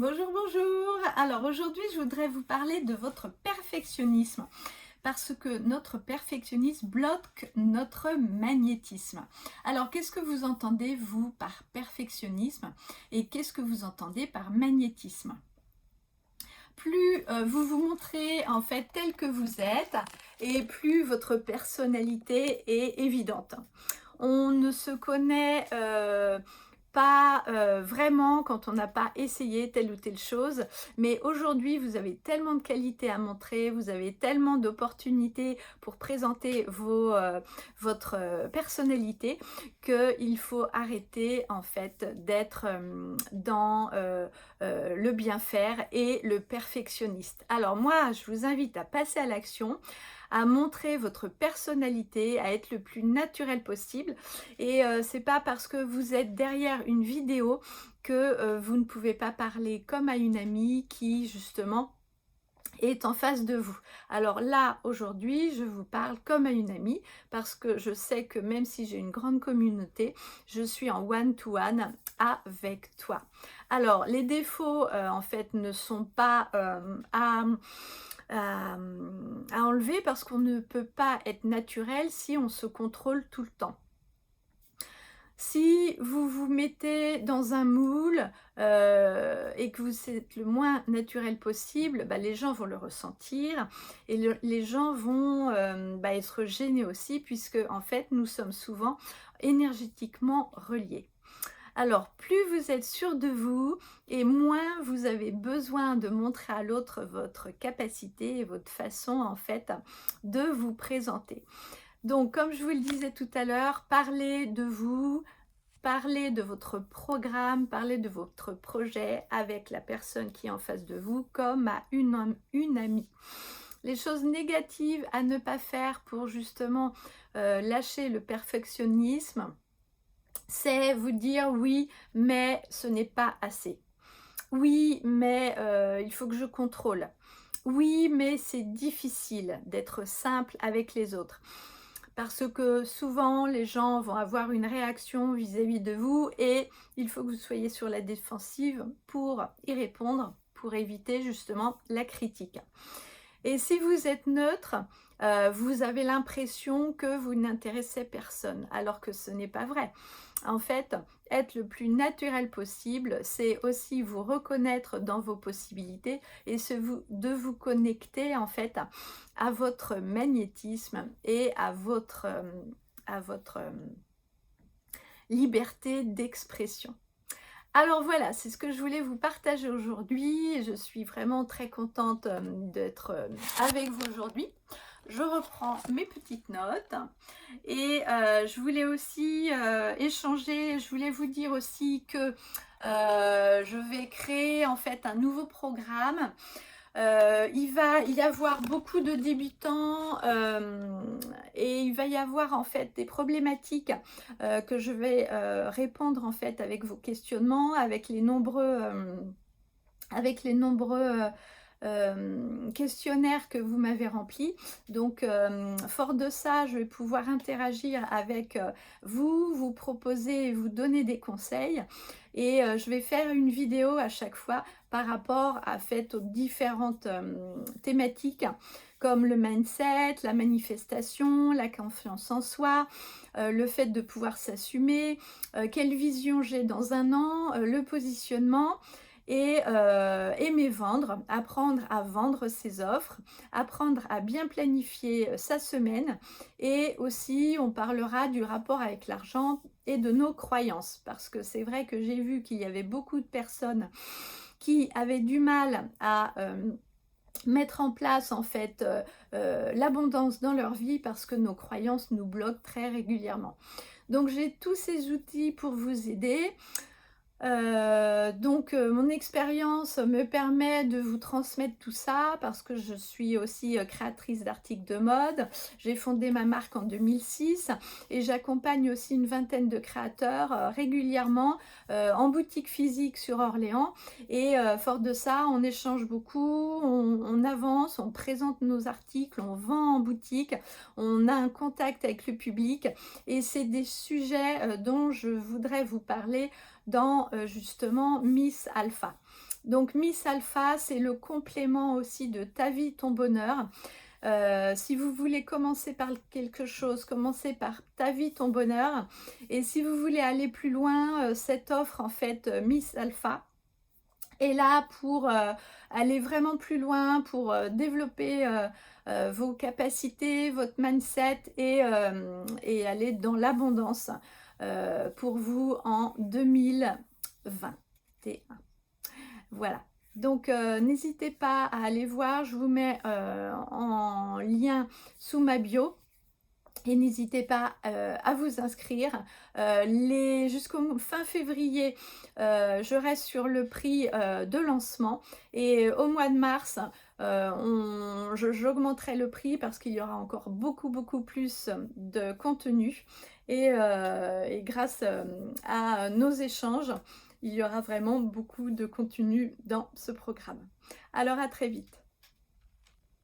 Bonjour, bonjour. Alors aujourd'hui, je voudrais vous parler de votre perfectionnisme parce que notre perfectionnisme bloque notre magnétisme. Alors, qu'est-ce que vous entendez, vous, par perfectionnisme et qu'est-ce que vous entendez par magnétisme? Plus vous vous montrez en fait tel que vous êtes et plus votre personnalité est évidente. On ne se connaît pas vraiment quand on n'a pas essayé telle ou telle chose, mais aujourd'hui vous avez tellement de qualités à montrer, vous avez tellement d'opportunités pour présenter votre personnalité qu'il faut arrêter en fait d'être dans le bien faire et le perfectionniste. Alors moi, je vous invite à passer à l'action, à montrer votre personnalité, à être le plus naturel possible. Et c'est pas parce que vous êtes derrière une vidéo que vous ne pouvez pas parler comme à une amie qui justement est en face de vous. Alors là, aujourd'hui, je vous parle comme à une amie parce que je sais que même si j'ai une grande communauté, je suis en one-to-one avec toi. Alors, les défauts, en fait, ne sont pas à enlever parce qu'on ne peut pas être naturel si on se contrôle tout le temps. Si vous vous mettez dans un moule et que vous êtes le moins naturel possible, bah, les gens vont le ressentir et les gens vont être gênés aussi puisque en fait nous sommes souvent énergétiquement reliés. Alors plus vous êtes sûr de vous et moins vous avez besoin de montrer à l'autre votre capacité et votre façon en fait de vous présenter. Donc, comme je vous le disais tout à l'heure, parlez de vous, parlez de votre programme, parlez de votre projet avec la personne qui est en face de vous comme à une amie. Les choses négatives à ne pas faire pour justement lâcher le perfectionnisme, c'est vous dire oui, mais ce n'est pas assez. Oui, mais il faut que je contrôle. Oui, mais c'est difficile d'être simple avec les autres. Parce que souvent, les gens vont avoir une réaction vis-à-vis de vous et il faut que vous soyez sur la défensive pour y répondre, pour éviter justement la critique. Et si vous êtes neutre, vous avez l'impression que vous n'intéressez personne, alors que ce n'est pas vrai. En fait, être le plus naturel possible, c'est aussi vous reconnaître dans vos possibilités et de vous connecter en fait à votre magnétisme et à votre liberté d'expression. Alors voilà, c'est ce que je voulais vous partager aujourd'hui. Je suis vraiment très contente d'être avec vous aujourd'hui. Je reprends mes petites notes et je voulais aussi échanger, je voulais vous dire aussi que je vais créer en fait un nouveau programme. Il va y avoir beaucoup de débutants et il va y avoir en fait des problématiques que je vais répondre en fait avec vos questionnements, avec les nombreux questionnaires que vous m'avez remplis. Donc, fort de ça, je vais pouvoir interagir avec vous, vous proposer et vous donner des conseils. Et je vais faire une vidéo à chaque fois par rapport aux différentes thématiques comme le mindset, la manifestation, la confiance en soi, le fait de pouvoir s'assumer, quelle vision j'ai dans un an, le positionnement et aimer vendre, apprendre à vendre ses offres, apprendre à bien planifier sa semaine et aussi on parlera du rapport avec l'argent et de nos croyances parce que c'est vrai que j'ai vu qu'il y avait beaucoup de personnes qui avaient du mal à mettre en place en fait l'abondance dans leur vie parce que nos croyances nous bloquent très régulièrement. Donc j'ai tous ces outils pour vous aider. Donc mon expérience me permet de vous transmettre tout ça parce que je suis aussi créatrice d'articles de mode. J'ai fondé ma marque en 2006 et j'accompagne aussi une vingtaine de créateurs régulièrement en boutique physique sur Orléans et fort de ça, on échange beaucoup, on avance, on présente nos articles, on vend en boutique, on a un contact avec le public et c'est des sujets dont je voudrais vous parler dans justement Miss Alpha. Donc Miss Alpha, c'est le complément aussi de Ta vie, ton bonheur. Si vous voulez commencer par quelque chose, commencez par Ta vie, ton bonheur. Et si vous voulez aller plus loin, cette offre en fait Miss Alpha est là pour aller vraiment plus loin, pour développer vos capacités, votre mindset et aller dans l'abondance pour vous en 2021. Voilà. Donc, n'hésitez pas à aller voir, je vous mets en lien sous ma bio. Et n'hésitez pas à vous inscrire. Jusqu'au fin février, je reste sur le prix de lancement. Et au mois de mars, j'augmenterai le prix parce qu'il y aura encore beaucoup plus de contenu. Et grâce à nos échanges, il y aura vraiment beaucoup de contenu dans ce programme. Alors à très vite.